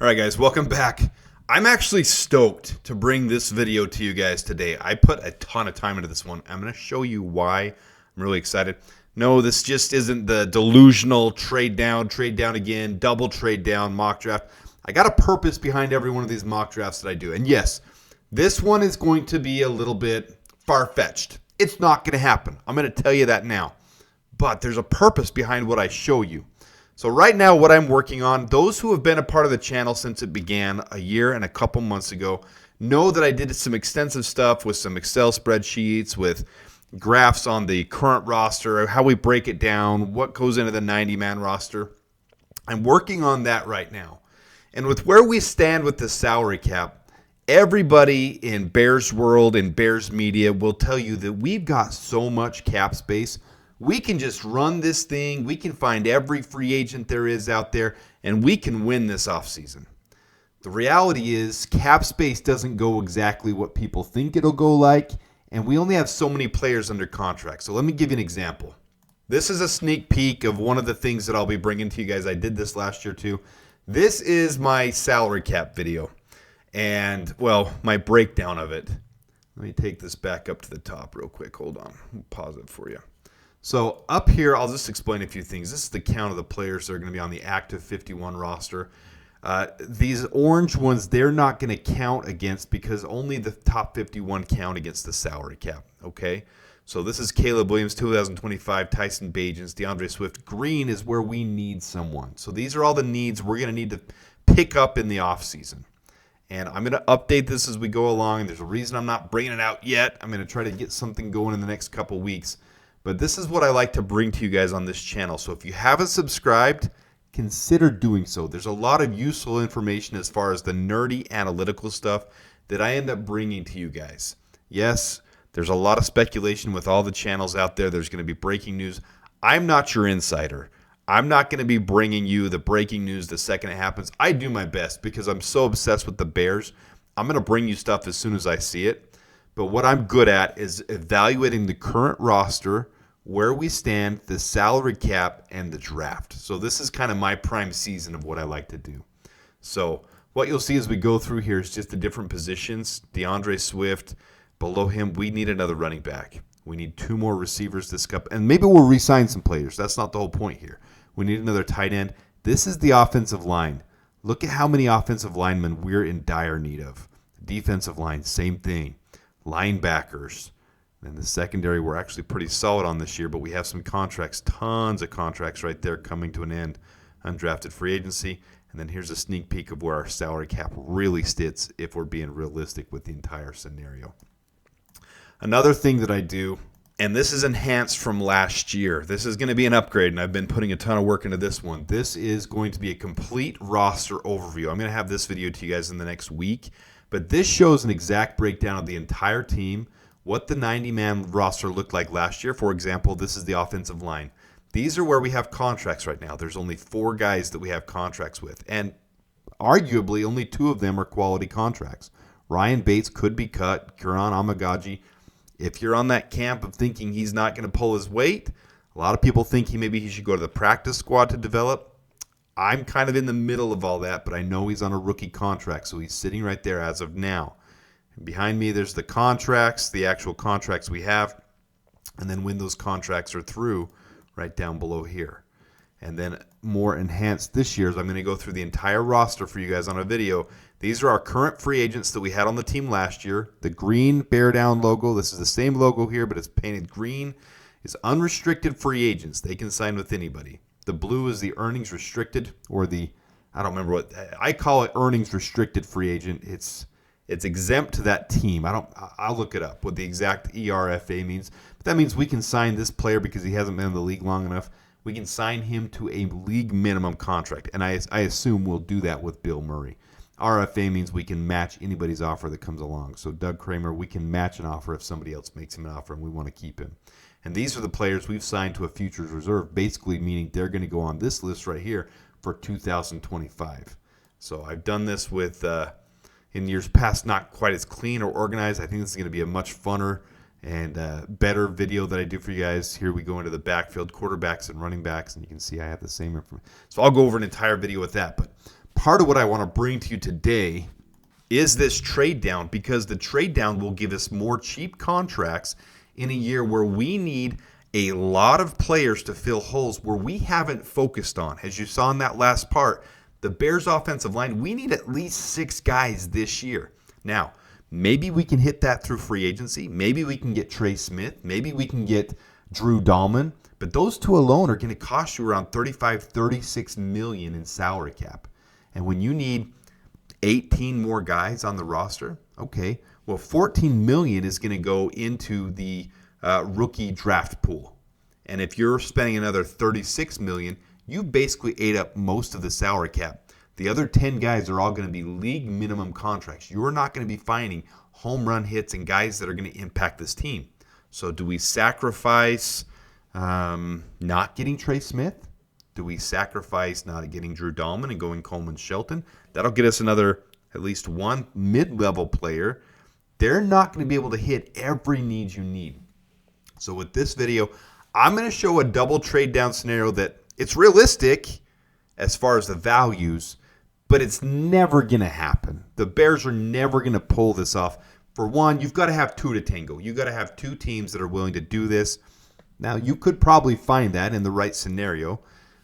All right, guys, welcome back. I'm actually stoked to bring this video to you guys today. I put a ton of time into this one. I'm going to show you why I'm really excited. No, this just isn't the delusional trade down again, double trade down mock draft. I got a purpose behind every one of these mock drafts that I do. And yes, this one is going to be a little bit far-fetched. It's not going to happen. I'm going to tell you that now. But there's a purpose behind what I show you. So right now, what I'm working on, those who have been a part of the channel since it began a year and a couple months ago, know that I did some extensive stuff with some Excel spreadsheets, with graphs on the current roster, how we break it down, what goes into the 90-man roster. I'm working on that right now. And with where we stand with the salary cap, everybody in Bears world, in Bears media, will tell you that we've got so much cap space. We can just run this thing. We can find every free agent there is out there, and we can win this offseason. The reality is cap space doesn't go exactly what people think it'll go like, and we only have so many players under contract. So let me give you an example. This is a sneak peek of one of the things that I'll be bringing to you guys. I did this last year too. This is my salary cap video, and, well, my breakdown of it. Let me take this back up to the top real quick. Hold on. I'll pause it for you. So up here, I'll just explain a few things. This is the count of the players that are going to be on the active 51 roster. These orange ones, they're not going to count against because only the top 51 count against the salary cap, okay? So this is Caleb Williams, 2025, Tyson Bagents, DeAndre Swift. Green is where we need someone. So these are all the needs we're going to need to pick up in the offseason. And I'm going to update this as we go along. There's a reason I'm not bringing it out yet. I'm going to try to get something going in the next couple weeks. But this is what I like to bring to you guys on this channel. So if you haven't subscribed, consider doing so. There's a lot of useful information as far as the nerdy analytical stuff that I end up bringing to you guys. Yes, there's a lot of speculation with all the channels out there. There's going to be breaking news. I'm not your insider. I'm not going to be bringing you the breaking news the second it happens. I do my best because I'm so obsessed with the Bears. I'm going to bring you stuff as soon as I see it. But what I'm good at is evaluating the current roster, where we stand, the salary cap, and the draft. So this is kind of my prime season of what I like to do. So what you'll see as we go through here is just the different positions. DeAndre Swift, below him, we need another running back. We need 2 more receivers this cup. And maybe we'll re-sign some players. That's not the whole point here. We need another tight end. This is the offensive line. Look at how many offensive linemen we're in dire need of. Defensive line, same thing. Linebackers. And the secondary, we're actually pretty solid on this year, but we have some contracts, tons of contracts right there coming to an end. Undrafted free agency. And then here's a sneak peek of where our salary cap really sits if we're being realistic with the entire scenario. Another thing that I do, and this is enhanced from last year. This is going to be an upgrade, and I've been putting a ton of work into this one. This is going to be a complete roster overview. I'm going to have this video to you guys in the next week. But this shows an exact breakdown of the entire team, what the 90-man roster looked like last year. For example, this is the offensive line. These are where we have contracts right now. There's only 4 guys that we have contracts with. And arguably, only 2 of them are quality contracts. Ryan Bates could be cut. Kiran Amagaji. If you're on that camp of thinking he's not going to pull his weight, a lot of people think maybe he should go to the practice squad to develop. I'm kind of in the middle of all that, but I know he's on a rookie contract, so he's sitting right there as of now. And behind me, there's the contracts, the actual contracts we have, and then when those contracts are through, right down below here. And then more enhanced this year is I'm going to go through the entire roster for you guys on a video. These are our current free agents that we had on the team last year. The green bear down logo, this is the same logo here, but it's painted green, is unrestricted free agents. They can sign with anybody. The blue is the earnings restricted, or the, I don't remember what, I call it earnings restricted free agent. It's exempt to that team. I'll look it up what the exact ERFA means. But that means we can sign this player because he hasn't been in the league long enough. We can sign him to a league minimum contract. And I assume we'll do that with Bill Murray. RFA means we can match anybody's offer that comes along. So Doug Kramer, we can match an offer if somebody else makes him an offer and we want to keep him. And these are the players we've signed to a futures reserve, basically meaning they're going to go on this list right here for 2025. So I've done this with, in years past, not quite as clean or organized. I think this is going to be a much funner and better video that I do for you guys. Here we go into the backfield, quarterbacks and running backs, and you can see I have the same information. So I'll go over an entire video with that. But part of what I want to bring to you today is this trade down, because the trade down will give us more cheap contracts in a year where we need a lot of players to fill holes where we haven't focused on. As you saw in that last part, the Bears offensive line, we need at least 6 guys this year. Now, maybe we can hit that through free agency. Maybe we can get Trey Smith. Maybe we can get Drew Dahlman. But those two alone are going to cost you around $36 million in salary cap. And when you need 18 more guys on the roster, okay, well, $14 million is going to go into the rookie draft pool. And if you're spending another $36 million, you basically ate up most of the salary cap. The other 10 guys are all going to be league minimum contracts. You're not going to be finding home run hits and guys that are going to impact this team. So do we sacrifice not getting Trey Smith? Do we sacrifice not getting Drew Dahlman and going Coleman Shelton? That'll get us another, at least one mid-level player. They're not going to be able to hit every need you need. So with this video, I'm going to show a double trade down scenario that it's realistic as far as the values, but it's never going to happen. The Bears are never going to pull this off. For one, you've got to have two to tango. You've got to have two teams that are willing to do this. Now, you could probably find that in the right scenario,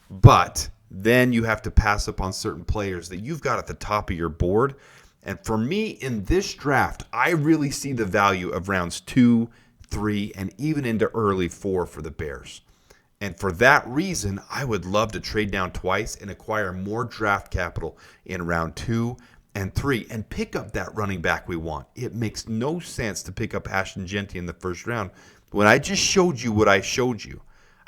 but then you have to pass up on certain players that you've got at the top of your board. And for me, in this draft, I really see the value of rounds 2, 3, and even into early 4 for the Bears. And for that reason, I would love to trade down twice and acquire more draft capital in round 2 and 3 and pick up that running back we want. It makes no sense to pick up Ashton Jeanty in the first round when I just showed you what I showed you.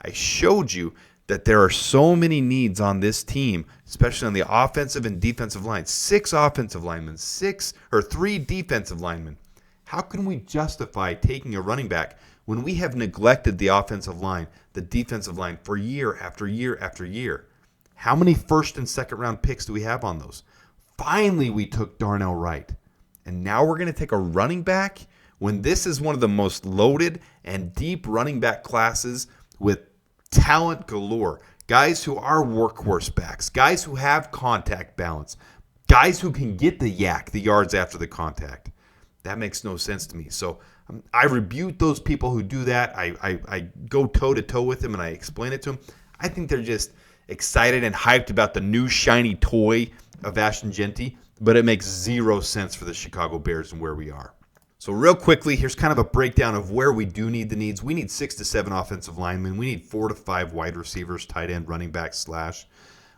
I showed you that there are so many needs on this team, especially on the offensive and defensive line. 6 offensive linemen, 3 defensive linemen. How can we justify taking a running back when we have neglected the offensive line, the defensive line for year after year after year? How many first and second round picks do we have on those? Finally, we took Darnell Wright. And now we're going to take a running back when this is one of the most loaded and deep running back classes with talent galore. Guys who are workhorse backs, guys who have contact balance, guys who can get the yards after the contact. That makes no sense to me. So I rebuke those people who do that. I go toe-to-toe with them and I explain it to them. I think they're just excited and hyped about the new shiny toy of Ashton Jeanty, but it makes zero sense for the Chicago Bears and where we are. So real quickly, here's kind of a breakdown of where we do need the needs. We need 6 to 7 offensive linemen. We need 4 to 5 wide receivers, tight end, running back, slash.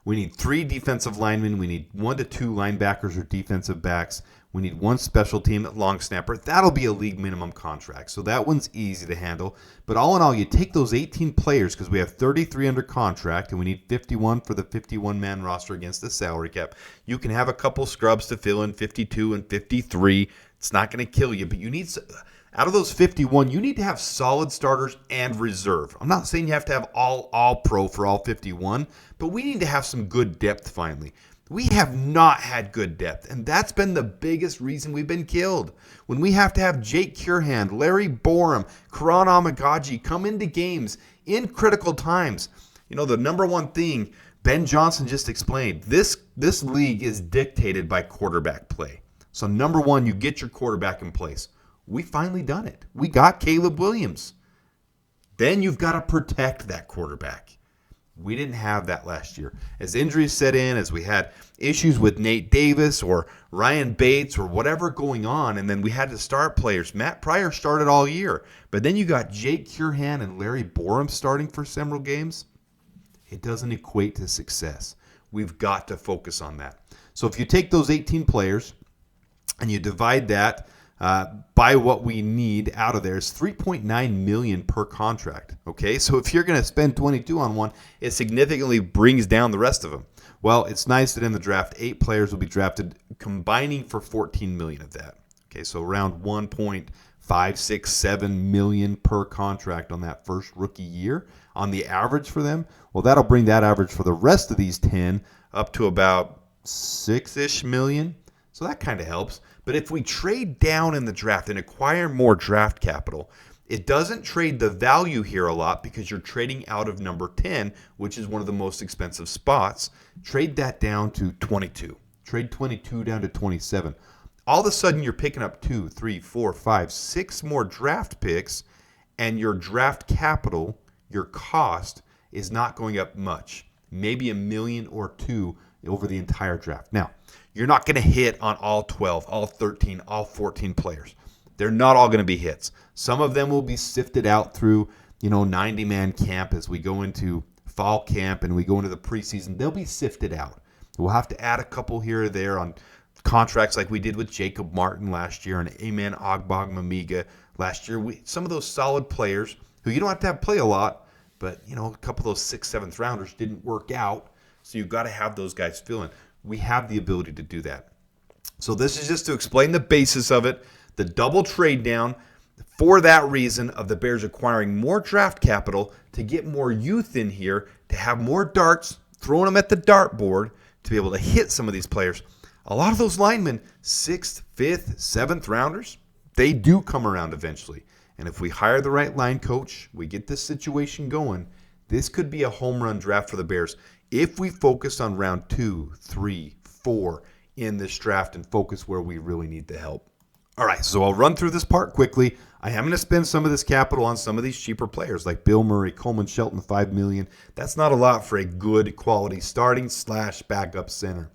We need 3 defensive linemen. We need 1 to 2 linebackers or defensive backs. We need 1 special team at long snapper. That'll be a league minimum contract. So that one's easy to handle. But all in all, you take those 18 players because we have 33 under contract and we need 51 for the 51-man roster against the salary cap. You can have a couple scrubs to fill in 52 and 53. It's not going to kill you, but you need, out of those 51, you need to have solid starters and reserve. I'm not saying you have to have all pro for all 51, but we need to have some good depth finally. We have not had good depth, and that's been the biggest reason we've been killed. When we have to have Jake Curehand, Larry Borum, Karan Amagaji come into games in critical times. You know, the number one thing Ben Johnson just explained, this league is dictated by quarterback play. So number one, you get your quarterback in place. We finally done it. We got Caleb Williams. Then you've got to protect that quarterback. We didn't have that last year. As injuries set in, as we had issues with Nate Davis or Ryan Bates or whatever going on, and then we had to start players. Matt Pryor started all year, but then you got Jake Curehand and Larry Borum starting for several games. It doesn't equate to success. We've got to focus on that. So if you take those 18 players and you divide that by what we need out of there, is $3.9 million per contract. Okay, so if you're going to spend 22 on one, it significantly brings down the rest of them. Well, it's nice that in the draft, 8 players will be drafted, combining for $14 million of that. Okay, so around $1.567 million per contract on that first rookie year on the average for them. Well, that'll bring that average for the rest of these 10 up to about $6-ish million. So that kind of helps. But if we trade down in the draft and acquire more draft capital, it doesn't trade the value here a lot because you're trading out of number 10, which is one of the most expensive spots. Trade that down to 22. Trade 22 down to 27. All of a sudden, you're picking up 2, 3, 4, 5, 6 more draft picks, and your draft capital, your cost, is not going up much. Maybe $1 million or $2 million over the entire draft. Now, you're not going to hit on all 12, all 13, all 14 players. They're not all going to be hits. Some of them will be sifted out through, 90-man camp as we go into fall camp and we go into the preseason. They'll be sifted out. We'll have to add a couple here or there on contracts like we did with Jacob Martin last year and Amen Ogbongbemiga last year. Some of those solid players who you don't have to play a lot, but a couple of those 6th, 7th rounders didn't work out. So you've got to have those guys fill in. We have the ability to do that. So this is just to explain the basis of it, the double trade down, for that reason of the Bears acquiring more draft capital to get more youth in here, to have more darts, throwing them at the dartboard to be able to hit some of these players. A lot of those linemen, 6th, 5th, 7th rounders, they do come around eventually. And if we hire the right line coach, we get this situation going, this could be a home run draft for the Bears if we focus on round 2, 3, 4 in this draft and focus where we really need the help. All right, so I'll run through this part quickly. I am going to spend some of this capital on some of these cheaper players like Bill Murray, Coleman Shelton, $5 million. That's not a lot for a good quality starting / backup center.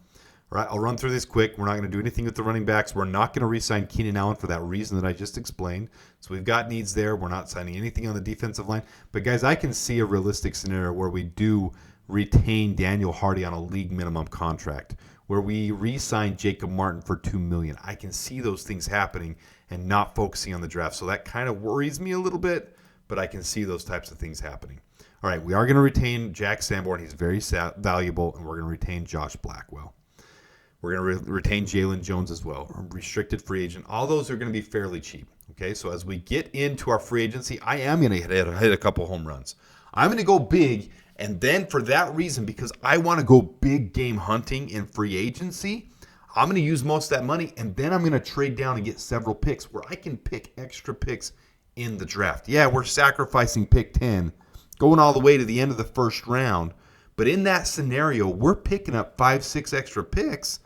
All right, I'll run through this quick. We're not going to do anything with the running backs. We're not going to re-sign Keenan Allen for that reason that I just explained. So we've got needs there. We're not signing anything on the defensive line. But, guys, I can see a realistic scenario where we do retain Daniel Hardy on a league minimum contract, where we re-sign Jacob Martin for $2 million. I can see those things happening and not focusing on the draft. So that kind of worries me a little bit, but I can see those types of things happening. All right, we are going to retain Jack Sanborn. He's very valuable, and we're going to retain Josh Blackwell. We're going to retain Jalen Jones as well, restricted free agent. All those are going to be fairly cheap. Okay, so as we get into our free agency, I am going to hit a couple home runs. I'm going to go big, and then for that reason, because I want to go big game hunting in free agency, I'm going to use most of that money, and then I'm going to trade down and get several picks where I can pick extra picks in the draft. Yeah, we're sacrificing pick 10, going all the way to the end of the first round, but in that scenario, we're picking up 5, 6 extra picks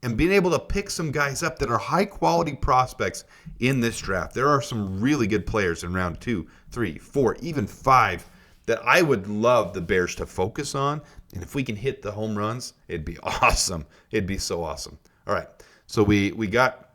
and being able to pick some guys up that are high-quality prospects in this draft. There are some really good players in round 2, 3, 4, even 5 that I would love the Bears to focus on. And if we can hit the home runs, it'd be awesome. It'd be so awesome. All right, so we got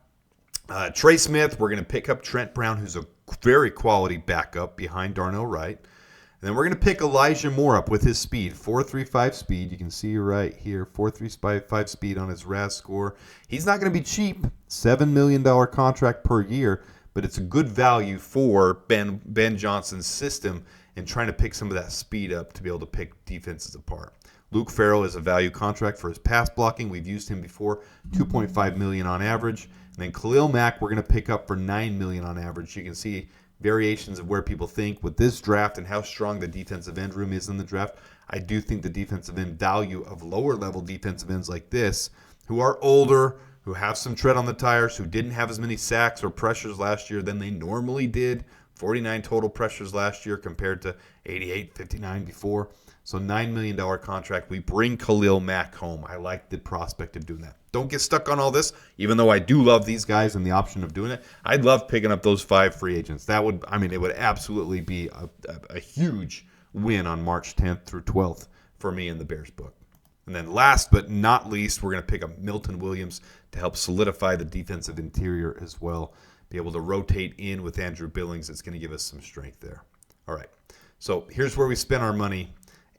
Trey Smith. We're going to pick up Trent Brown, who's a very quality backup behind Darnell Wright. And then we're going to pick Elijah Moore up with his speed, 4.35 speed. You can see right here, 4.35 speed on his RAS score. He's not going to be cheap, $7 million contract per year, but it's a good value for Ben Johnson's system and trying to pick some of that speed up to be able to pick defenses apart. Luke Farrell is a value contract for his pass blocking. We've used him before, $2.5 million on average. And then Khalil Mack, we're going to pick up for $9 million on average. You can see variations of where people think with this draft and how strong the defensive end room is in the draft. I do think the defensive end value of lower level defensive ends like this, who are older, who have some tread on the tires, who didn't have as many sacks or pressures last year than they normally did. 49 total pressures last year compared to 88, 59 before. So $9 million contract. We bring Khalil Mack home. I like the prospect of doing that. Don't get stuck on all this, even though I do love these guys and the option of doing it. I'd love picking up those 5 free agents. It would absolutely be a huge win on March 10th through 12th for me in the Bears book. And then last but not least, we're going to pick up Milton Williams to help solidify the defensive interior as well. Be able to rotate in with Andrew Billings. It's going to give us some strength there. All right. So here's where we spend our money.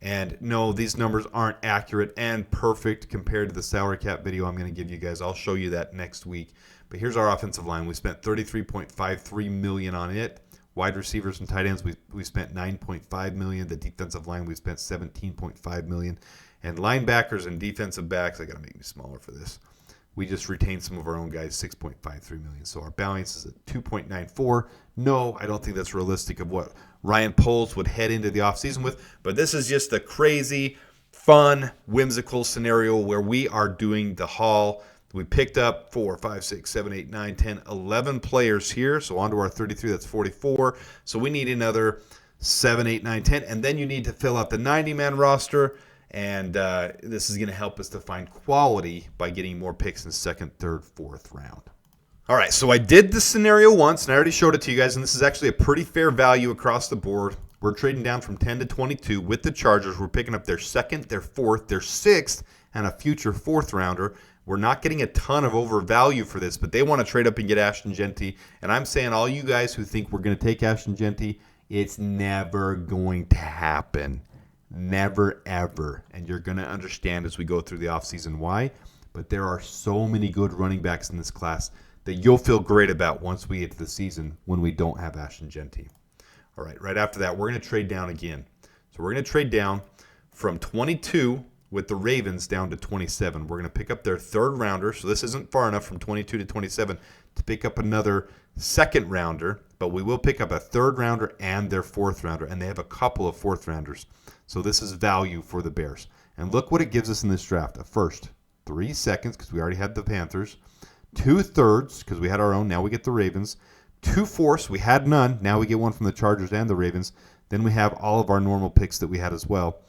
And no, these numbers aren't accurate and perfect compared to the salary cap video I'm going to give you guys. I'll show you that next week. But here's our offensive line. We spent $33.53 million on it. Wide receivers and tight ends, we spent $9.5 million. The defensive line, we spent $17.5 million. And linebackers and defensive backs, I got to make me smaller for this. We just retained some of our own guys, $6.53 million. So our balance is at $2.94. No, I don't think that's realistic of what Ryan Poles would head into the offseason with. But this is just a crazy, fun, whimsical scenario where we are doing the haul. We picked up 4, 5, 6, 7, 8, 9, 10, 11 players here. So on to our 33, that's 44. So we need another 7, 8, 9, 10. And then you need to fill out the 90-man roster. And this is going to help us to find quality by getting more picks in second, third, fourth round. All right, so I did this scenario once, and I already showed it to you guys, and this is actually a pretty fair value across the board. We're trading down from 10 to 22 with the Chargers. We're picking up their second, their fourth, their sixth, and a future fourth rounder. We're not getting a ton of overvalue for this, but they want to trade up and get Ashton Genty. And I'm saying all you guys who think we're going to take Ashton Genty, it's never going to happen. Never, ever. And you're going to understand as we go through the offseason why. But there are so many good running backs in this class that you'll feel great about once we get to the season when we don't have Ashton Genty. All right after that, we're going to trade down again. So we're going to trade down from 22 with the Ravens down to 27. We're going to pick up their third rounder. So this isn't far enough from 22 to 27 to pick up another second rounder, but we will pick up a third rounder and their fourth rounder, and they have a couple of fourth rounders. So this is value for the Bears. And look what it gives us in this draft. A first, 3 seconds, because we already had the Panthers. 2 thirds, because we had our own. Now we get the Ravens. 2 fourths, we had none. Now we get one from the Chargers and the Ravens. Then we have all of our normal picks that we had as well,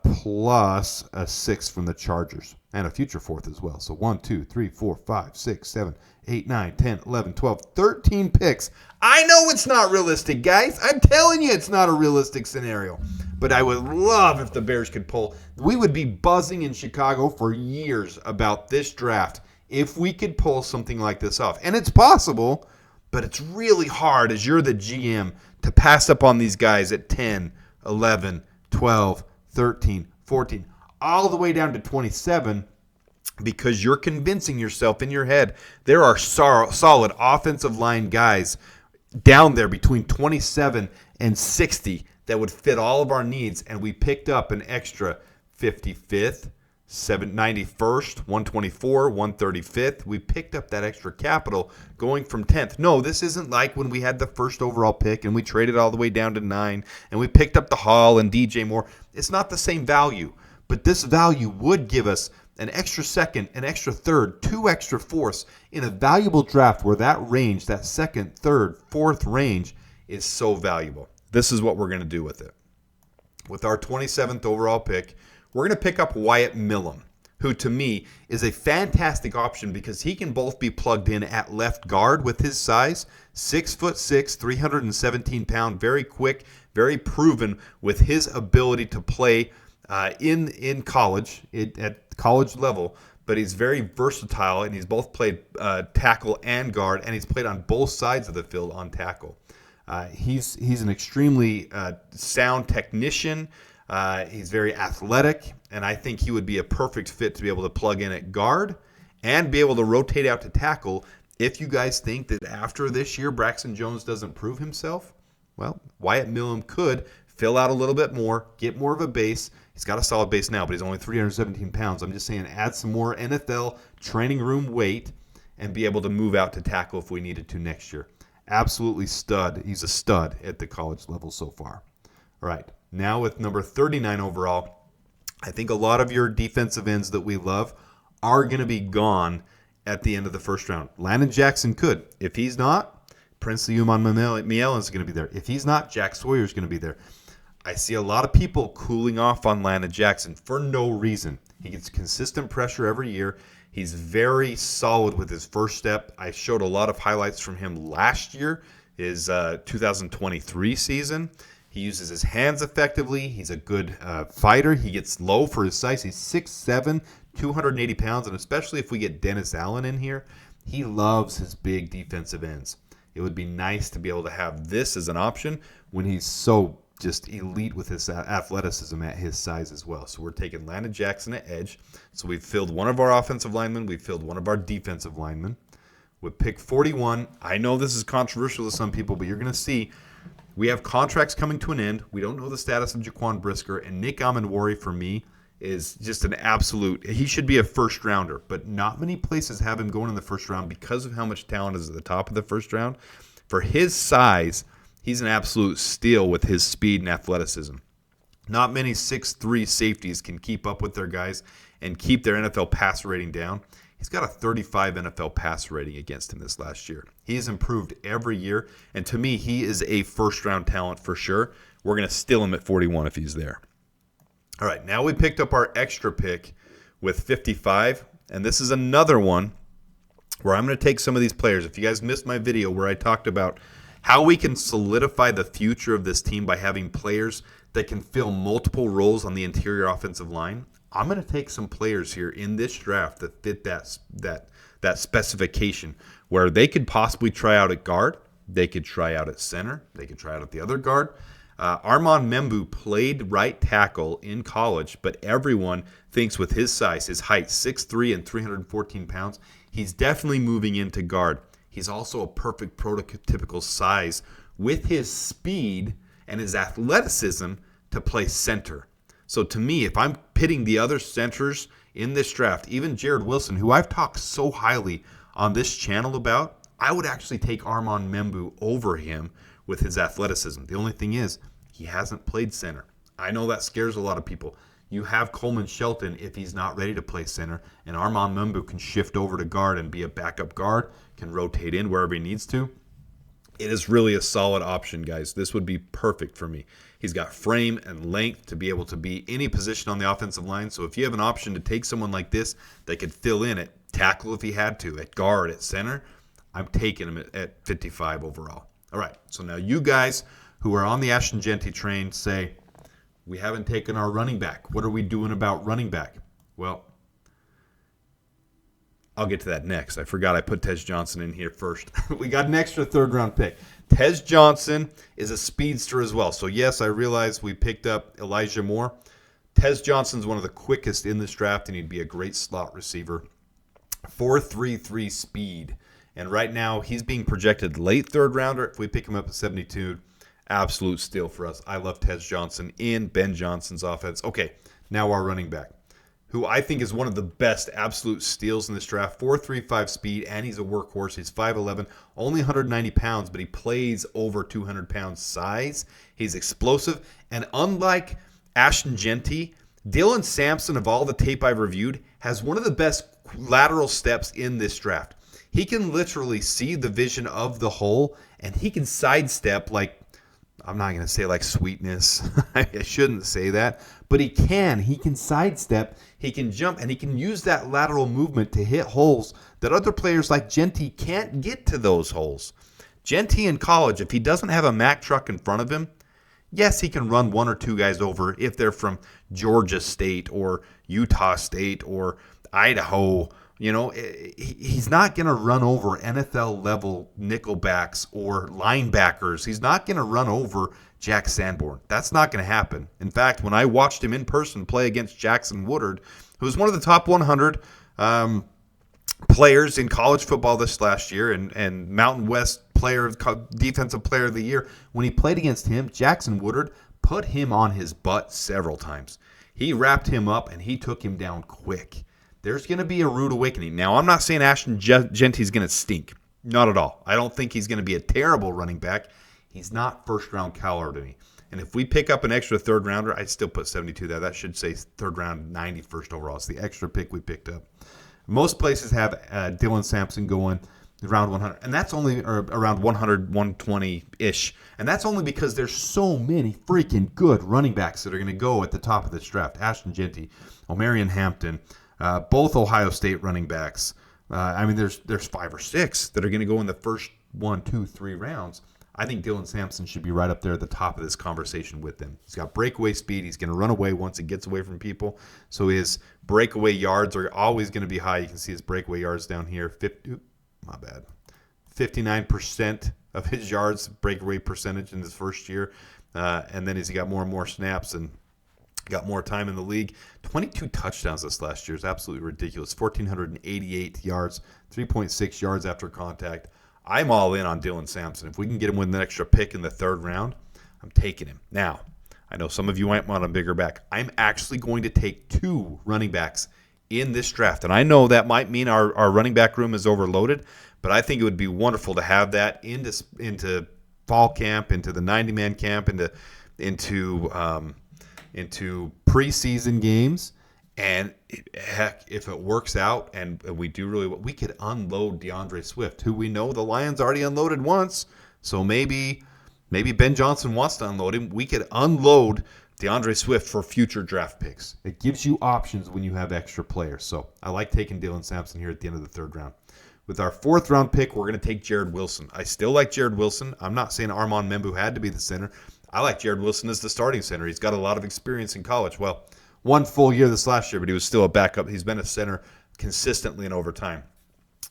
plus a 6 from the Chargers and a future fourth as well. So 1, 2, 3, 4, 5, 6, 7, 8, 9, 10, 11, 12, 13 picks. I know it's not realistic, guys. I'm telling you it's not a realistic scenario. But I would love if the Bears could pull. We would be buzzing in Chicago for years about this draft if we could pull something like this off. And it's possible, but it's really hard as you're the GM to pass up on these guys at 10, 11, 12, 13, 14, all the way down to 27 because you're convincing yourself in your head there are solid offensive line guys down there between 27 and 60 that would fit all of our needs, and we picked up an extra 55th, 91st, 124, 135th. We picked up that extra capital going from 10th. No, this isn't like when we had the first overall pick and we traded all the way down to 9 and we picked up the Hall and DJ Moore. It's not the same value, but this value would give us an extra second, an extra third, 2 extra fourths in a valuable draft where that range, that second, third, fourth range is so valuable. This is what we're going to do with it. With our 27th overall pick, we're going to pick up Wyatt Milum, who to me is a fantastic option because he can both be plugged in at left guard with his size, 6'6", 317 pound, very quick, very proven with his ability to play in college, at college level, but he's very versatile, and he's both played tackle and guard, and he's played on both sides of the field on tackle. He's an extremely sound technician. He's very athletic, and I think he would be a perfect fit to be able to plug in at guard and be able to rotate out to tackle. If you guys think that after this year Braxton Jones doesn't prove himself, well, Wyatt Milum could fill out a little bit more, get more of a base. He's got a solid base now, but he's only 317 pounds. I'm just saying add some more NFL training room weight and be able to move out to tackle if we needed to next year. Absolutely stud. He's a stud at the college level so far. All right, now with number 39 overall, I think a lot of your defensive ends that we love are going to be gone at the end of the first round. Landon Jackson could. If he's not, Princely Umanmielen is going to be there. If he's not, Jack Sawyer is going to be there. I see a lot of people cooling off on Landon Jackson for no reason. He gets consistent pressure every year. He's very solid with his first step. I showed a lot of highlights from him last year, his 2023 season. He uses his hands effectively. He's a good fighter. He gets low for his size. He's 6'7", 280 pounds, and especially if we get Dennis Allen in here, he loves his big defensive ends. It would be nice to be able to have this as an option when he's so just elite with his athleticism at his size as well. So we're taking Landon Jackson at edge. So we've filled one of our offensive linemen. We've filled one of our defensive linemen. With pick 41, I know this is controversial to some people, but you're going to see we have contracts coming to an end. We don't know the status of Jaquan Brisker, and Nick Emmanwori for me is just an absolute. He should be a first rounder, but not many places have him going in the first round because of how much talent is at the top of the first round. For his size, he's an absolute steal with his speed and athleticism. Not many 6'3" safeties can keep up with their guys and keep their NFL pass rating down. He's got a 35 NFL pass rating against him this last year. He has improved every year, and to me, he is a first-round talent for sure. We're going to steal him at 41 if he's there. All right, now we picked up our extra pick with 55, and this is another one where I'm going to take some of these players. If you guys missed my video where I talked about how we can solidify the future of this team by having players that can fill multiple roles on the interior offensive line, I'm going to take some players here in this draft that fit that specification, where they could possibly try out at guard, they could try out at center, they could try out at the other guard. Armand Membou played right tackle in college, but everyone thinks with his size, his height, 6'3" and 314 pounds, he's definitely moving into guard. He's also a perfect prototypical size with his speed and his athleticism to play center. So to me, if I'm pitting the other centers in this draft, even Jared Wilson, who I've talked so highly on this channel about, I would actually take Armand Membou over him with his athleticism. The only thing is, he hasn't played center. I know that scares a lot of people. You have Coleman Shelton if he's not ready to play center, and Armand Membou can shift over to guard and be a backup guard, can rotate in wherever he needs to. It is really a solid option, guys. This would be perfect for me. He's got frame and length to be able to be any position on the offensive line. So if you have an option to take someone like this that could fill in at tackle if he had to, at guard, at center, I'm taking him at 55 overall. All right, so now you guys who are on the Ashton Jeanty train say, we haven't taken our running back. What are we doing about running back? Well, I'll get to that next. I forgot I put Tez Johnson in here first. We got an extra third-round pick. Tez Johnson is a speedster as well. So, yes, I realize we picked up Elijah Moore. Tez Johnson's one of the quickest in this draft, and he'd be a great slot receiver. 4.33 speed. And right now, he's being projected late third-rounder. If we pick him up at 72, absolute steal for us. I love Tez Johnson in Ben Johnson's offense. Okay, now our running back, who I think is one of the best absolute steals in this draft. 4.35 speed, and he's a workhorse. He's 5'11", only 190 pounds, but he plays over 200 pounds size. He's explosive, and unlike Ashton Jeanty, Dylan Samson, of all the tape I've reviewed, has one of the best lateral steps in this draft. He can literally see the vision of the hole, and he can sidestep like, I'm not going to say like sweetness. I shouldn't say that. But he can. He can sidestep. He can jump. And he can use that lateral movement to hit holes that other players like Jeanty can't get to those holes. Jeanty in college, if he doesn't have a Mack truck in front of him, yes, he can run one or two guys over if they're from Georgia State or Utah State or Idaho. You know, he's not going to run over NFL-level nickelbacks or linebackers. He's not going to run over Jack Sanborn. That's not going to happen. In fact, when I watched him in person play against Jackson Woodard, who was one of the top 100 players in college football this last year and Mountain West Defensive Player of the Year, when he played against him, Jackson Woodard put him on his butt several times. He wrapped him up, and he took him down quick. There's going to be a rude awakening. Now, I'm not saying Ashton Jeanty's going to stink. Not at all. I don't think he's going to be a terrible running back. He's not first-round caliber to me. And if we pick up an extra third-rounder, I'd still put 72 there. That should say third-round, 91st overall. It's the extra pick we picked up. Most places have Dylan Samson going around 100. And that's only around 100, 120-ish. And that's only because there's so many freaking good running backs that are going to go at the top of this draft. Ashton Jeanty, Omarion Hampton, both Ohio State running backs. I mean, there's 5 or 6 that are going to go in the first 1, 2, 3 rounds. I think Dylan Samson should be right up there at the top of this conversation with them. He's got breakaway speed. He's going to run away once he gets away from people. So his breakaway yards are always going to be high. You can see his breakaway yards down here. 59% of his yards breakaway percentage in his first year. And then as he got more and more snaps and got more time in the league. 22 touchdowns this last year is absolutely ridiculous. 1,488 yards, 3.6 yards after contact. I'm all in on Dylan Samson. If we can get him with an extra pick in the third round, I'm taking him. Now, I know some of you might want a bigger back. I'm actually going to take 2 running backs in this draft. And I know that might mean our running back room is overloaded, but I think it would be wonderful to have that into fall camp, into the 90-man camp, into preseason games, and heck, if it works out and we do really well, we could unload DeAndre Swift, who we know the Lions already unloaded once, so maybe Ben Johnson wants to unload him. We could unload DeAndre Swift for future draft picks. It gives you options when you have extra players. So I like taking Dylan Samson here at the end of the third round. With our fourth round pick, we're going to take Jared Wilson. I still like Jared Wilson. I'm not saying Armand Membou had to be the center. I like Jared Wilson as the starting center. He's got a lot of experience in college. Well, 1 full year this last year, but he was still a backup. He's been a center consistently and over time.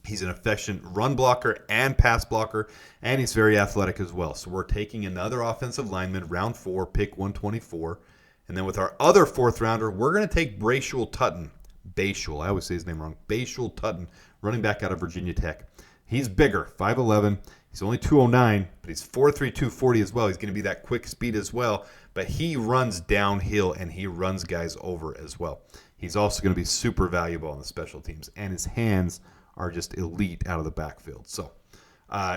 He's an efficient run blocker and pass blocker, and he's very athletic as well. So we're taking another offensive lineman, round 4, pick 124. And then with our other fourth rounder, we're going to take Tuten. Bhayshul, I always say his name wrong. Bhayshul Tuten, running back out of Virginia Tech. He's bigger, 5'11". He's only 209, but he's 4'3", 240 as well. He's going to be that quick speed as well, but he runs downhill and he runs guys over as well. He's also going to be super valuable on the special teams, and his hands are just elite out of the backfield. So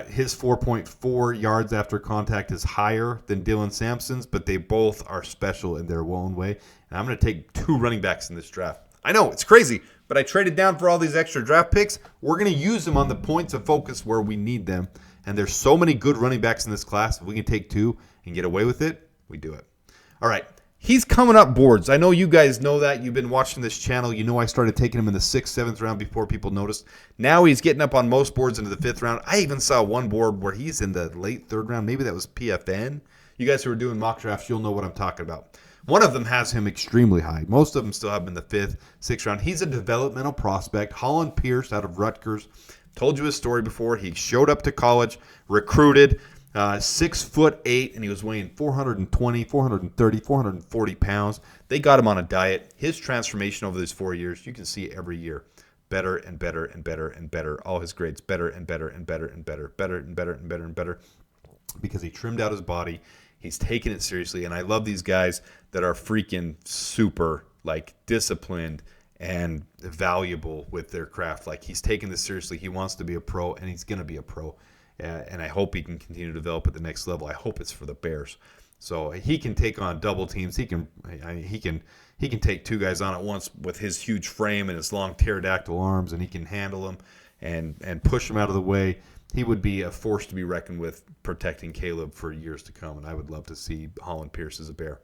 his 4.4 yards after contact is higher than Dylan Samson's, but they both are special in their own way. And I'm going to take 2 running backs in this draft. I know, it's crazy, but I traded down for all these extra draft picks. We're going to use them on the points of focus where we need them. And there's so many good running backs in this class. If we can take 2 and get away with it, we do it. All right. He's coming up boards. I know you guys know that. You've been watching this channel. You know I started taking him in the 6th, 7th round before people noticed. Now he's getting up on most boards into the 5th round. I even saw one board where he's in the late 3rd round. Maybe that was PFN. You guys who are doing mock drafts, you'll know what I'm talking about. One of them has him extremely high. Most of them still have him in the 5th, 6th round. He's a developmental prospect. Holland Pierce out of Rutgers. Told you his story before. He showed up to college, recruited, 6'8", and he was weighing 420, 430, 440 pounds. They got him on a diet. His transformation over these 4 years, you can see every year. Better and better and better and better. All his grades better and better and better and better, better and better and better and better. Because he trimmed out his body. He's taking it seriously, and I love these guys that are freaking super, disciplined and valuable with their craft. He's taking this seriously. He wants to be a pro, and he's going to be a pro. And I hope he can continue to develop at the next level. I hope it's for the Bears. So he can take on double teams. He can take 2 guys on at once with his huge frame and his long pterodactyl arms, and he can handle them and push them out of the way. He would be a force to be reckoned with protecting Caleb for years to come, and I would love to see Holland Pierce as a Bear.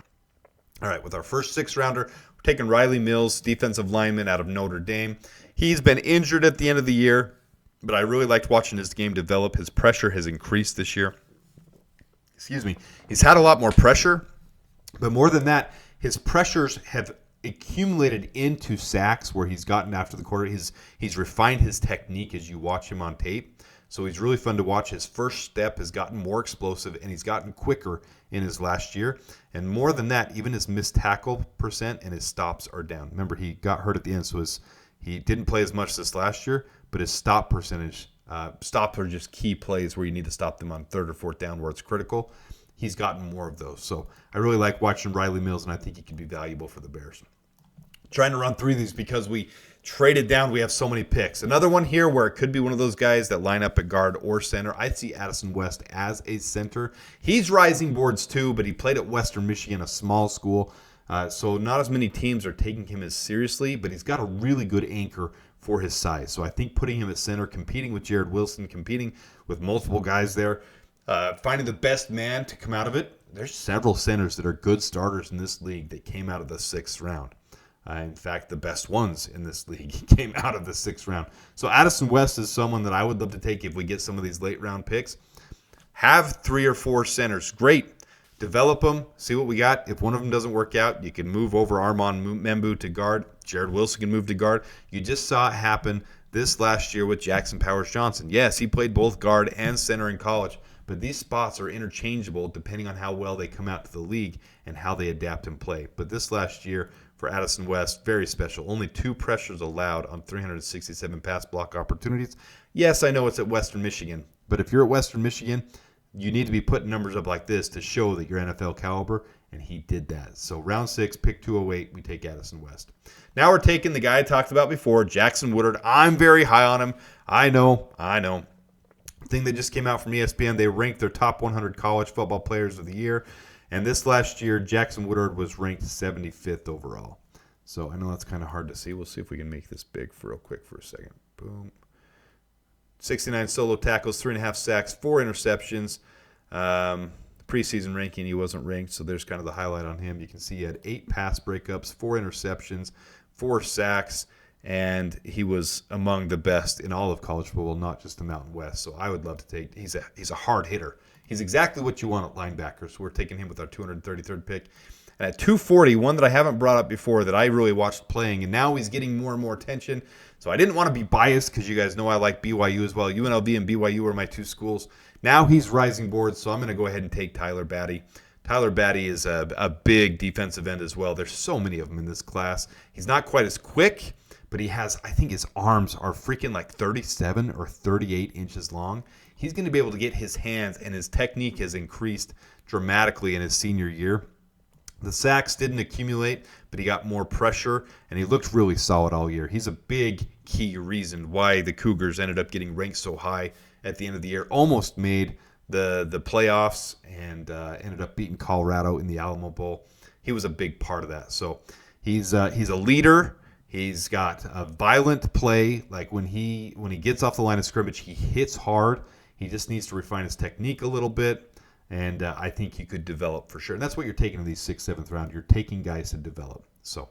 All right, with our first 6th rounder, we're taking Riley Mills, defensive lineman out of Notre Dame. He's been injured at the end of the year, but I really liked watching his game develop. His pressure has increased this year. He's had a lot more pressure, but more than that, his pressures have accumulated into sacks where he's gotten after the quarter. He's refined his technique as you watch him on tape. So he's really fun to watch. His first step has gotten more explosive, and he's gotten quicker in his last year. And more than that, even his missed tackle percent and his stops are down. Remember, he got hurt at the end, so he didn't play as much this last year, but his stop percentage, stops are just key plays where you need to stop them on 3rd or 4th down where it's critical. He's gotten more of those. So I really like watching Riley Mills, and I think he can be valuable for the Bears. Trying to run through these because we traded down. We have so many picks. Another one here where it could be one of those guys that line up at guard or center. I'd see Addison West as a center. He's rising boards too, but he played at Western Michigan, a small school. So not as many teams are taking him as seriously, but he's got a really good anchor for his size. So I think putting him at center, competing with Jared Wilson, competing with multiple guys there, finding the best man to come out of it. There's several centers that are good starters in this league that came out of the 6th round. In fact, the best ones in this league came out of the 6th round. So Addison West is someone that I would love to take if we get some of these late round picks. Have 3 or 4 centers. Great. Develop them. See what we got. If one of them doesn't work out, you can move over Armand Membou to guard. Jared Wilson can move to guard. You just saw it happen this last year with Jackson Powers Johnson. Yes, he played both guard and center in college, but these spots are interchangeable depending on how well they come out to the league and how they adapt and play. But this last year, for Addison West, very special. Only 2 pressures allowed on 367 pass block opportunities. Yes, I know it's at Western Michigan, but if you're at Western Michigan, you need to be putting numbers up like this to show that you're NFL caliber, and he did that. So round 6, pick 208, we take Addison West. Now we're taking the guy I talked about before, Jackson Woodard. I'm very high on him. I know. Thing that just came out from ESPN, they ranked their top 100 college football players of the year. And this last year, Jackson Woodard was ranked 75th overall. So I know that's kind of hard to see. We'll see if we can make this big real quick for a second. Boom. 69 solo tackles, 3.5 sacks, 4 interceptions, preseason ranking, he wasn't ranked, so there's kind of the highlight on him. You can see he had 8 pass breakups, 4 interceptions, 4 sacks, and he was among the best in all of college football, not just the Mountain West. So I would love to take. He's a hard hitter. He's exactly what you want at linebacker. So we're taking him with our 233rd pick. And at 240, one that I haven't brought up before that I really watched playing, and now he's getting more and more attention. So I didn't want to be biased because you guys know I like BYU as well. UNLV and BYU are my 2 schools. Now he's rising board, so I'm going to go ahead and take Tyler Batty. Tyler Batty is a big defensive end as well. There's so many of them in this class. He's not quite as quick, but he has, I think his arms are freaking like 37 or 38 inches long. He's going to be able to get his hands, and his technique has increased dramatically in his senior year. The sacks didn't accumulate, but he got more pressure, and he looked really solid all year. He's a big key reason why the Cougars ended up getting ranked so high at the end of the year. Almost made the playoffs and ended up beating Colorado in the Alamo Bowl. He was a big part of that. So he's a leader. He's got a violent play. Like when he gets off the line of scrimmage, he hits hard. He just needs to refine his technique a little bit, and I think he could develop for sure. And that's what you're taking in these 6th, 7th round. You're taking guys to develop. So,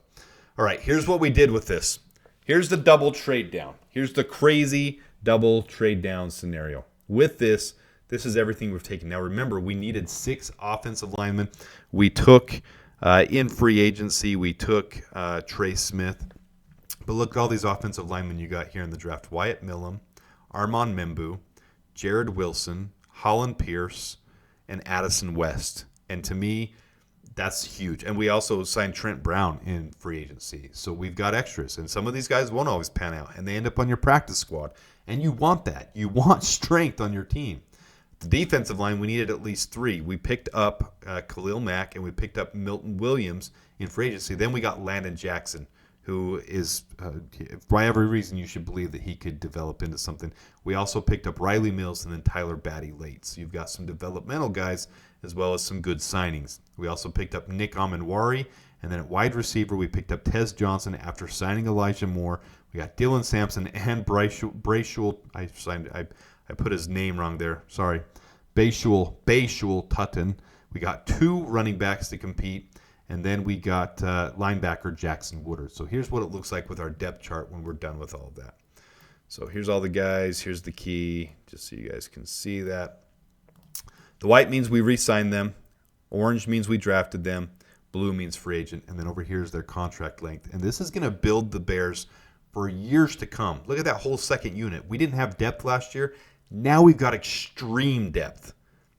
all right, here's what we did with this. Here's the double trade down. Here's the crazy double trade down scenario. With this is everything we've taken. Now, remember, we needed 6 offensive linemen. We took, in free agency, we took Trey Smith. But look at all these offensive linemen you got here in the draft. Wyatt Milum, Armand Membou, Jared Wilson, Holland Pierce, and Addison West. And to me, that's huge. And we also signed Trent Brown in free agency. So we've got extras. And some of these guys won't always pan out. And they end up on your practice squad. And you want that. You want strength on your team. The defensive line, we needed at least 3. We picked up Khalil Mack, and we picked up Milton Williams in free agency. Then we got Landon Jackson, who is, by every reason, you should believe that he could develop into something. We also picked up Riley Mills and then Tyler Batty late. So you've got some developmental guys as well as some good signings. We also picked up Nick Emmanwori, and then at wide receiver, we picked up Tez Johnson after signing Elijah Moore. We got Dylan Samson and Bhayshul. I put his name wrong there. Sorry. Bhayshul Tuten. We got 2 running backs to compete. And then we got linebacker Jackson Woodard. So here's what it looks like with our depth chart when we're done with all of that. So here's all the guys. Here's the key, just so you guys can see that. The white means we re-signed them. Orange means we drafted them. Blue means free agent. And then over here is their contract length. And this is going to build the Bears for years to come. Look at that whole second unit. We didn't have depth last year. Now we've got extreme depth.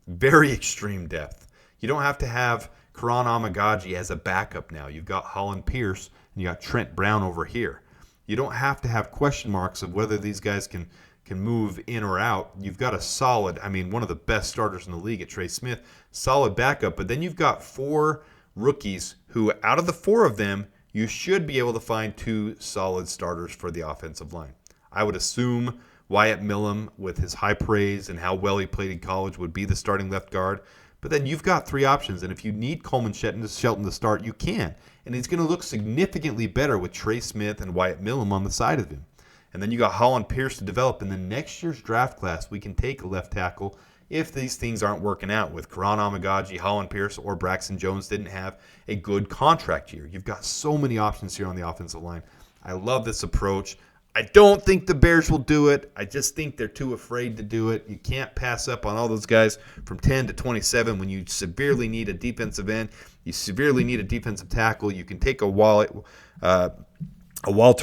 Very extreme depth. You don't have to have Karan Amagaji as a backup now. You've got Holland Pierce, and you got Trent Brown over here. You don't have to have question marks of whether these guys can move in or out. You've got a solid, one of the best starters in the league at Trey Smith, solid backup. But then you've got 4 rookies who, out of the 4 of them, you should be able to find 2 solid starters for the offensive line. I would assume Wyatt Milum, with his high praise and how well he played in college, would be the starting left guard. But then you've got 3 options, and if you need Coleman Shelton to start, you can. And it's going to look significantly better with Trey Smith and Wyatt Milum on the side of him. And then you got Holland Pierce to develop. And then next year's draft class, we can take a left tackle if these things aren't working out with Karan Amagaji, Holland Pierce, or Braxton Jones didn't have a good contract year. You've got so many options here on the offensive line. I love this approach. I don't think the Bears will do it. I just think they're too afraid to do it. You can't pass up on all those guys from 10 to 27 when you severely need a defensive end. You severely need a defensive tackle. You can take a Walter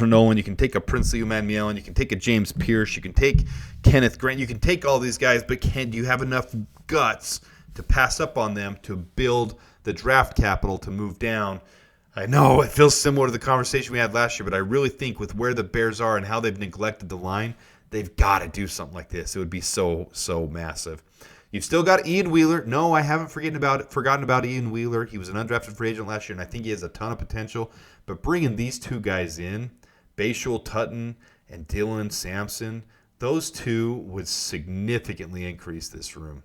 Nolan. You can take a Princely Emmanuel. You can take a James Pierce. You can take Kenneth Grant. You can take all these guys, but do you have enough guts to pass up on them to build the draft capital to move down? I know it feels similar to the conversation we had last year, but I really think with where the Bears are and how they've neglected the line, they've got to do something like this. It would be so massive. You've still got Ian Wheeler. No, I haven't forgotten about Ian Wheeler. He was an undrafted free agent last year, and I think he has a ton of potential. But bringing these 2 guys in, Bhayshul Tuten and Dylan Samson, those 2 would significantly increase this room.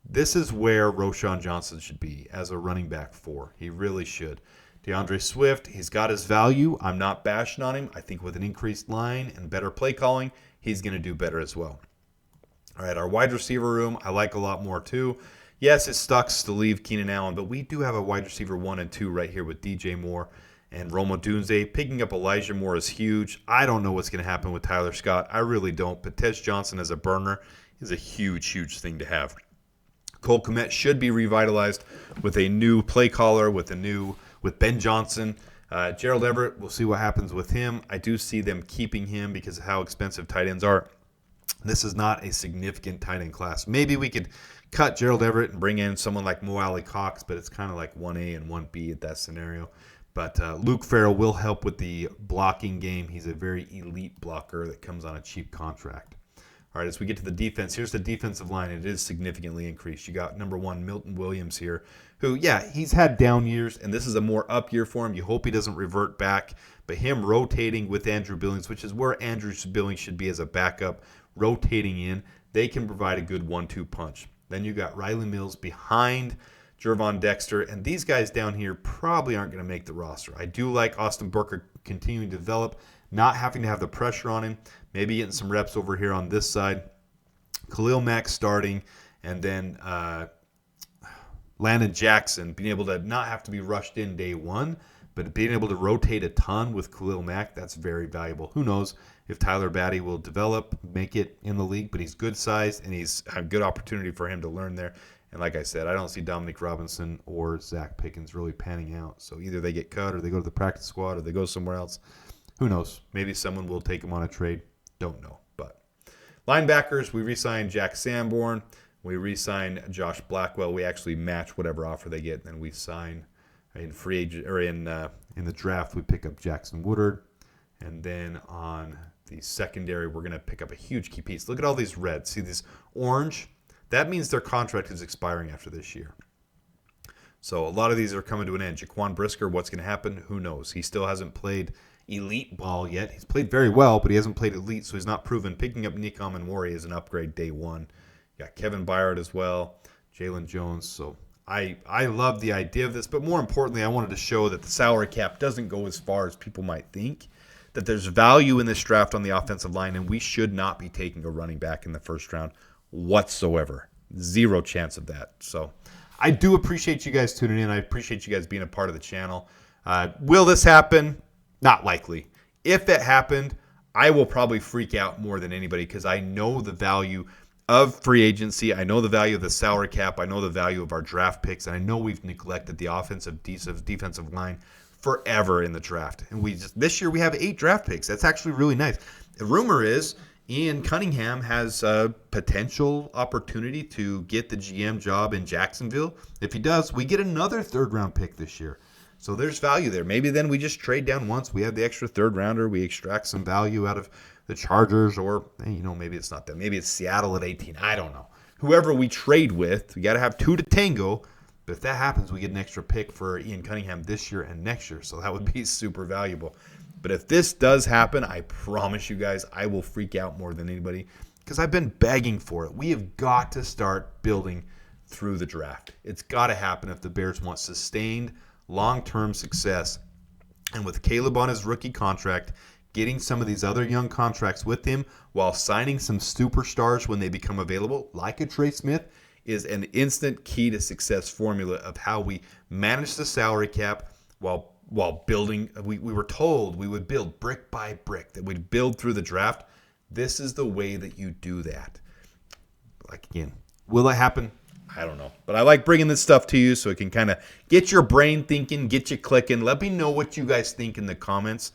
This is where Roschon Johnson should be as a running back 4. He really should. DeAndre Swift, he's got his value. I'm not bashing on him. I think with an increased line and better play calling, he's going to do better as well. All right, our wide receiver room, I like a lot more too. Yes, it sucks to leave Keenan Allen, but we do have a wide receiver 1 and 2 right here with DJ Moore and Rome Odunze. Picking up Elijah Moore is huge. I don't know what's going to happen with Tyler Scott. I really don't. But Tez Johnson as a burner is a huge, huge thing to have. Cole Kmet should be revitalized with a new play caller, with Ben Johnson. Gerald Everett, we'll see what happens with him. I do see them keeping him because of how expensive tight ends are. This is not a significant tight end class. Maybe we could cut Gerald Everett and bring in someone like Mo Alley Cox, but it's kind of like 1A and 1B at that scenario. But Luke Farrell will help with the blocking game. He's a very elite blocker that comes on a cheap contract. All right, as we get to the defense, here's the defensive line. It is significantly increased. You got number 1, Milton Williams here, who, yeah, he's had down years, and this is a more up year for him. You hope he doesn't revert back. But him rotating with Andrew Billings, which is where Andrew Billings should be as a backup, rotating in, they can provide a good 1-2 punch. Then you got Riley Mills behind Jervon Dexter, and these guys down here probably aren't going to make the roster. I do like Austin Booker continuing to develop, not having to have the pressure on him, maybe getting some reps over here on this side. Khalil Mack starting, and then Landon Jackson being able to not have to be rushed in day one, but being able to rotate a ton with Khalil Mack, that's very valuable. Who knows if Tyler Batty will develop, make it in the league, but he's good sized, and he's a good opportunity for him to learn there. And like I said, I don't see Dominic Robinson or Zach Pickens really panning out. So either they get cut or they go to the practice squad or they go somewhere else. Who knows? Maybe someone will take him on a trade. Don't know. But linebackers, we re-signed Jack Sanborn. We re-signed Josh Blackwell. We actually match whatever offer they get. And then we sign in free agent or in the draft, we pick up Jackson Woodard. And then on the secondary, we're going to pick up a huge key piece. Look at all these reds. See this orange? That means their contract is expiring after this year. So a lot of these are coming to an end. Jaquan Brisker, what's going to happen? Who knows? He still hasn't played elite ball yet. He's played very well, but he hasn't played elite, so he's not proven. Picking up Nick Emmanwori is an upgrade day one. You got Kevin Byard as well, Jalen Jones. So I love the idea of this, but more importantly, I wanted to show that the salary cap doesn't go as far as people might think, that there's value in this draft on the offensive line, and we should not be taking a running back in the first round whatsoever. Zero chance of that. So I do appreciate you guys tuning in. I appreciate you guys being a part of the channel. Will this happen? Not likely. If it happened, I will probably freak out more than anybody because I know the value of free agency. I know the value of the salary cap. I know the value of our draft picks. And I know we've neglected the offensive defensive line forever in the draft. And this year we have 8 draft picks. That's actually really nice. The rumor is Ian Cunningham has a potential opportunity to get the GM job in Jacksonville. If he does, we get another third-round pick this year. So there's value there. Maybe then we just trade down once. We have the extra third-rounder. We extract some value out of the Chargers, or maybe it's not that. Maybe it's Seattle at 18. I don't know. Whoever we trade with, we got to have 2 to tango. But if that happens, we get an extra pick for Ian Cunningham this year and next year. So that would be super valuable. But if this does happen, I promise you guys, I will freak out more than anybody because I've been begging for it. We have got to start building through the draft. It's got to happen if the Bears want sustained long-term success. And with Caleb on his rookie contract, getting some of these other young contracts with him while signing some superstars when they become available, like a Trey Smith, is an instant key to success formula of how we manage the salary cap while building. We were told we would build brick by brick, that we'd build through the draft. This is the way that you do that. Like, again, will it happen? I don't know. But I like bringing this stuff to you so it can kind of get your brain thinking, get you clicking. Let me know what you guys think in the comments.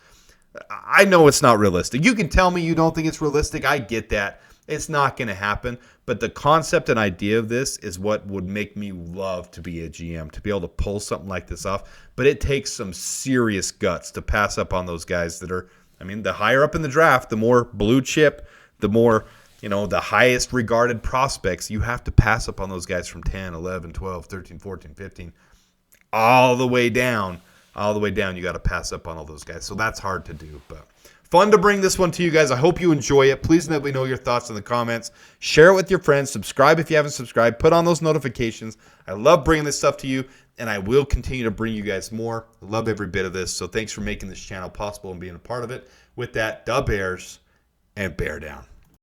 I know it's not realistic. You can tell me you don't think it's realistic. I get that. It's not going to happen. But the concept and idea of this is what would make me love to be a GM, to be able to pull something like this off. But it takes some serious guts to pass up on those guys that are, the higher up in the draft, the more blue chip, the more, the highest regarded prospects. You have to pass up on those guys from 10, 11, 12, 13, 14, 15, all the way down. You got to pass up on all those guys. So that's hard to do, but fun to bring this one to you guys. I hope you enjoy it. Please let me know your thoughts in the comments. Share it with your friends. Subscribe if you haven't subscribed. Put on those notifications. I love bringing this stuff to you, and I will continue to bring you guys more. I love every bit of this. So thanks for making this channel possible and being a part of it. With that, da Bears, and bear down.